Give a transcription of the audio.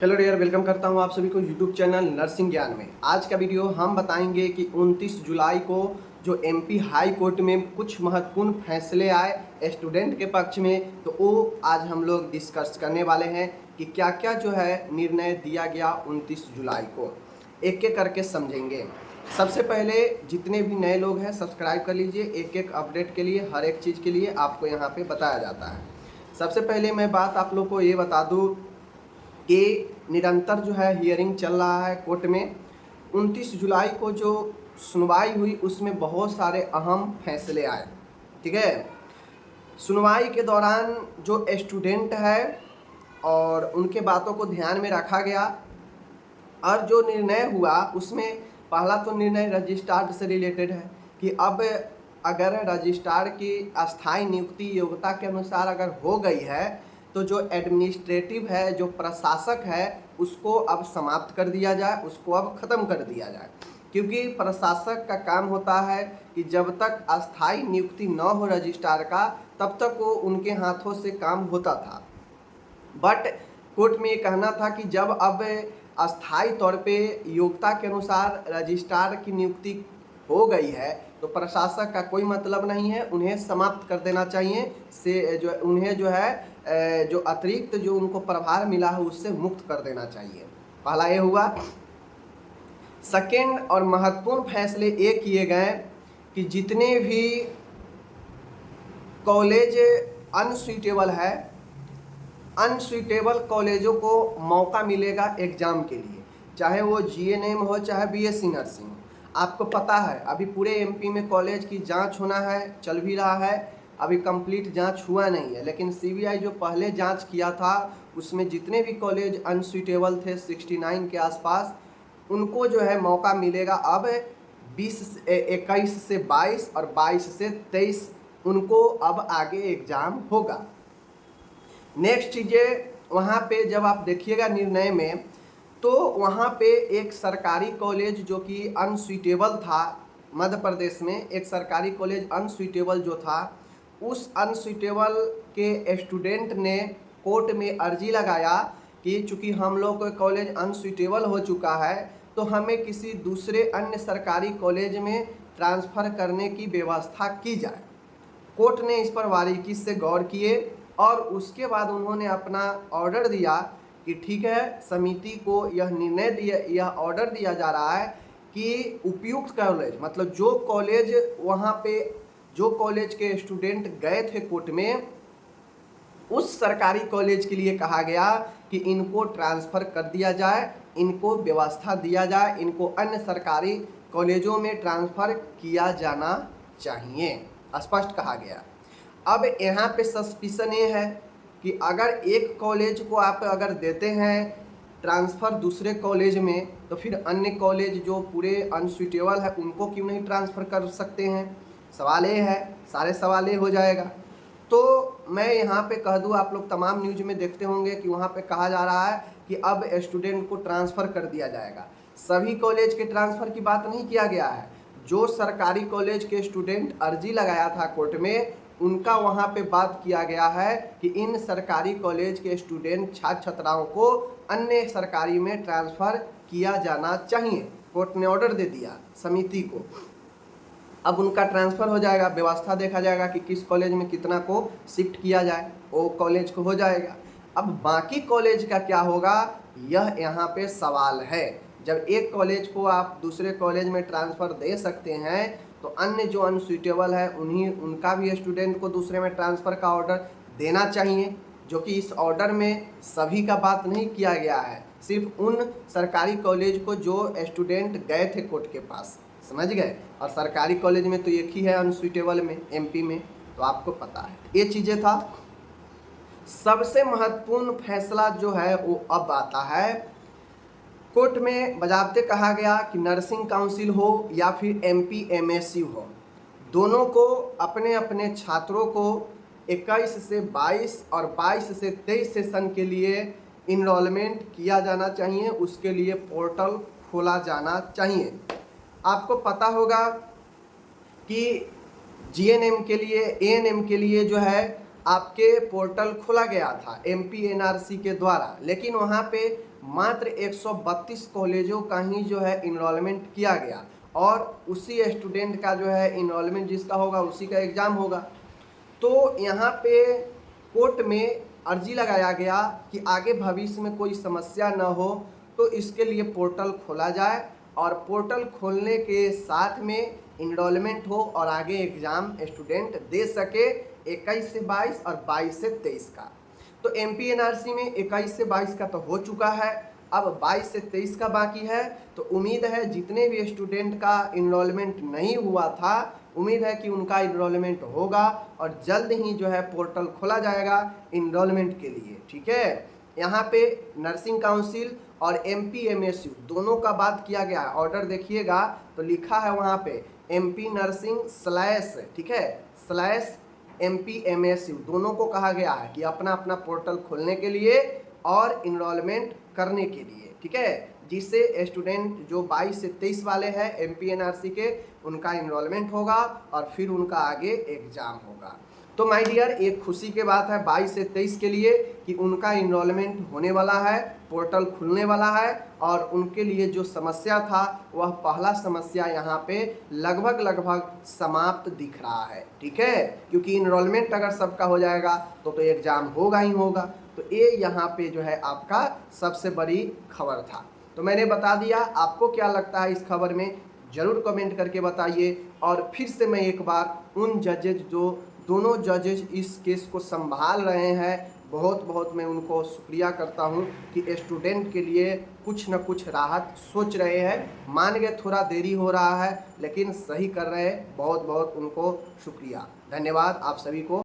Hello dear, welcome करता हूं आप सभी को यूट्यूब चैनल नर्सिंग ज्ञान में। आज का वीडियो हम बताएंगे कि 29 जुलाई को जो एमपी हाई कोर्ट में कुछ महत्वपूर्ण फैसले आए स्टूडेंट के पक्ष में, तो वो आज हम लोग डिस्कस करने वाले हैं कि क्या क्या जो है निर्णय दिया गया 29 जुलाई को। एक एक करके समझेंगे। सबसे पहले जितने भी नए लोग हैं सब्सक्राइब कर लीजिए, एक एक अपडेट के लिए, हर एक चीज़ के लिए आपको यहाँ पे बताया जाता है। सबसे पहले मैं बात आप लोग को ये बता दूँ कि निरंतर जो है हियरिंग चल रहा है कोर्ट में। 29 जुलाई को जो सुनवाई हुई उसमें बहुत सारे अहम फैसले आए। ठीक है, सुनवाई के दौरान जो स्टूडेंट है और उनके बातों को ध्यान में रखा गया और जो निर्णय हुआ उसमें पहला तो निर्णय रजिस्ट्रार से रिलेटेड है कि अब अगर रजिस्ट्रार की अस्थायी नियुक्ति योग्यता के अनुसार अगर हो गई है तो जो एडमिनिस्ट्रेटिव है, जो प्रशासक है, उसको अब समाप्त कर दिया जाए, उसको अब ख़त्म कर दिया जाए। क्योंकि प्रशासक का काम होता है कि जब तक अस्थायी नियुक्ति न हो रजिस्ट्रार का तब तक वो उनके हाथों से काम होता था। बट कोर्ट में ये कहना था कि जब अब अस्थायी तौर पे योग्यता के अनुसार रजिस्ट्रार की नियुक्ति हो गई है तो प्रशासक का कोई मतलब नहीं है, उन्हें समाप्त कर देना चाहिए, से जो उन्हें जो है जो अतिरिक्त जो उनको प्रभार मिला है उससे मुक्त कर देना चाहिए। पहला ये हुआ। सेकेंड और महत्वपूर्ण फैसले ये किए गए कि जितने भी कॉलेज अनसुइटेबल है, अनसुइटेबल कॉलेजों को मौका मिलेगा एग्ज़ाम के लिए, चाहे वो जीएनएम हो चाहे बीएससी नर्सिंग हो। आपको पता है अभी पूरे एमपी में कॉलेज की जांच होना है, चल भी रहा है, अभी कंप्लीट जांच हुआ नहीं है, लेकिन सीबीआई जो पहले जांच किया था उसमें जितने भी कॉलेज अनसुइटेबल थे 69 के आसपास, उनको जो है मौका मिलेगा अब 21 से 22 और 22 से 23 उनको अब आगे एग्ज़ाम होगा। नेक्स्ट चीज़ें वहाँ पे जब आप देखिएगा निर्णय में तो वहाँ पे एक सरकारी कॉलेज जो कि अनसुइटेबल था, मध्य प्रदेश में एक सरकारी कॉलेज अनसुइटेबल जो था, उस अनसुइटेबल के स्टूडेंट ने कोर्ट में अर्जी लगाया कि चूँकि हम लोग का कॉलेज अनसुइटेबल हो चुका है तो हमें किसी दूसरे अन्य सरकारी कॉलेज में ट्रांसफ़र करने की व्यवस्था की जाए। कोर्ट ने इस पर बारीकी से गौर किए और उसके बाद उन्होंने अपना ऑर्डर दिया कि ठीक है, समिति को यह निर्णय दिया, यह ऑर्डर दिया जा रहा है कि उपयुक्त कॉलेज, मतलब जो कॉलेज वहाँ पे जो कॉलेज के स्टूडेंट गए थे कोर्ट में, उस सरकारी कॉलेज के लिए कहा गया कि इनको ट्रांसफ़र कर दिया जाए, इनको व्यवस्था दिया जाए, इनको अन्य सरकारी कॉलेजों में ट्रांसफ़र किया जाना चाहिए, स्पष्ट कहा गया। अब यहाँ पे सस्पिशन ये है कि अगर एक कॉलेज को आप अगर देते हैं ट्रांसफ़र दूसरे कॉलेज में तो फिर अन्य कॉलेज जो पूरे अनसुइटेबल है उनको क्यों नहीं ट्रांसफ़र कर सकते हैं। सवाल ये है, सारे सवाल ये हो जाएगा। तो मैं यहाँ पे कह दूँ, आप लोग तमाम न्यूज़ में देखते होंगे कि वहाँ पे कहा जा रहा है कि अब स्टूडेंट को ट्रांसफ़र कर दिया जाएगा। सभी कॉलेज के ट्रांसफ़र की बात नहीं किया गया है। जो सरकारी कॉलेज के स्टूडेंट अर्जी लगाया था कोर्ट में, उनका वहाँ पे बात किया गया है कि इन सरकारी कॉलेज के स्टूडेंट छात्र छात्राओं को अन्य सरकारी में ट्रांसफ़र किया जाना चाहिए। कोर्ट ने ऑर्डर दे दिया समिति को, अब उनका ट्रांसफ़र हो जाएगा, व्यवस्था देखा जाएगा कि किस कॉलेज में कितना को शिफ्ट किया जाए, वो कॉलेज को हो जाएगा। अब बाकी कॉलेज का क्या होगा, यह यहाँ पे सवाल है। जब एक कॉलेज को आप दूसरे कॉलेज में ट्रांसफ़र दे सकते हैं तो अन्य जो अनसुइटेबल है उनका भी स्टूडेंट को दूसरे में ट्रांसफ़र का ऑर्डर देना चाहिए, जो कि इस ऑर्डर में सभी का बात नहीं किया गया है, सिर्फ उन सरकारी कॉलेज को जो स्टूडेंट गए थे कोर्ट के पास, समझ गए। और सरकारी कॉलेज में तो एक ही है अनसुइटेबल में, एमपी में, तो आपको पता है ये चीज़ें था। सबसे महत्वपूर्ण फैसला जो है वो अब आता है, कोर्ट में बजाबते कहा गया कि नर्सिंग काउंसिल हो या फिर एमपी एमएसयू हो, दोनों को अपने अपने छात्रों को 21 से 22 और 22 से 23 सेशन के लिए इनरोलमेंट किया जाना चाहिए, उसके लिए पोर्टल खोला जाना चाहिए। आपको पता होगा कि जीएनएम के लिए, एएनएम के लिए जो है आपके पोर्टल खोला गया था एमपी एनआरसी के द्वारा, लेकिन वहाँ पे मात्र 132 कॉलेजों का ही जो है इनरोलमेंट किया गया और उसी स्टूडेंट का जो है इनरोलमेंट जिसका होगा उसी का एग्ज़ाम होगा। तो यहाँ पे कोर्ट में अर्जी लगाया गया कि आगे भविष्य में कोई समस्या न हो तो इसके लिए पोर्टल खोला जाए और पोर्टल खोलने के साथ में इनरोलमेंट हो और आगे एग्ज़ाम स्टूडेंट दे सके 21 से 22 और 22 से 23 का। तो एमपीएनआरसी में 21 से 22 का तो हो चुका है, अब 22 से 23 का बाकी है। तो उम्मीद है जितने भी स्टूडेंट का इनरोलमेंट नहीं हुआ था, उम्मीद है कि उनका इनरोलमेंट होगा और जल्द ही जो है पोर्टल खोला जाएगा इनरोलमेंट के लिए। ठीक है, यहाँ पे नर्सिंग काउंसिल और एमपीएमएसयू दोनों का बात किया गया है। ऑर्डर देखिएगा तो लिखा है वहाँ पे एमपी नर्सिंग स्लैश, ठीक है, स्लैश एमपीएमएसयू दोनों को कहा गया है कि अपना अपना पोर्टल खोलने के लिए और इनरोलमेंट करने के लिए। ठीक है, जिससे स्टूडेंट जो 22 से 23 वाले हैं एमपीएनआरसी के, उनका इनरोलमेंट होगा और फिर उनका आगे एग्ज़ाम होगा। तो माय डियर, एक खुशी की बात है 22 से 23 के लिए कि उनका इनरोलमेंट होने वाला है, पोर्टल खुलने वाला है और उनके लिए जो समस्या था वह पहला समस्या यहाँ पे लगभग समाप्त दिख रहा है। ठीक है, क्योंकि इनरोलमेंट अगर सबका हो जाएगा तो एग्ज़ाम होगा ही होगा। तो ये यहाँ पे जो है आपका सबसे बड़ी खबर था। तो मैंने बता दिया, आपको क्या लगता है इस खबर में ज़रूर कमेंट करके बताइए। और फिर से मैं एक बार उन जजेज जो दोनों जजेज इस केस को संभाल रहे हैं, बहुत मैं उनको शुक्रिया करता हूं कि स्टूडेंट के लिए कुछ न कुछ राहत सोच रहे हैं। मान गए थोड़ा देरी हो रहा है लेकिन सही कर रहे हैं, बहुत उनको शुक्रिया, धन्यवाद आप सभी को।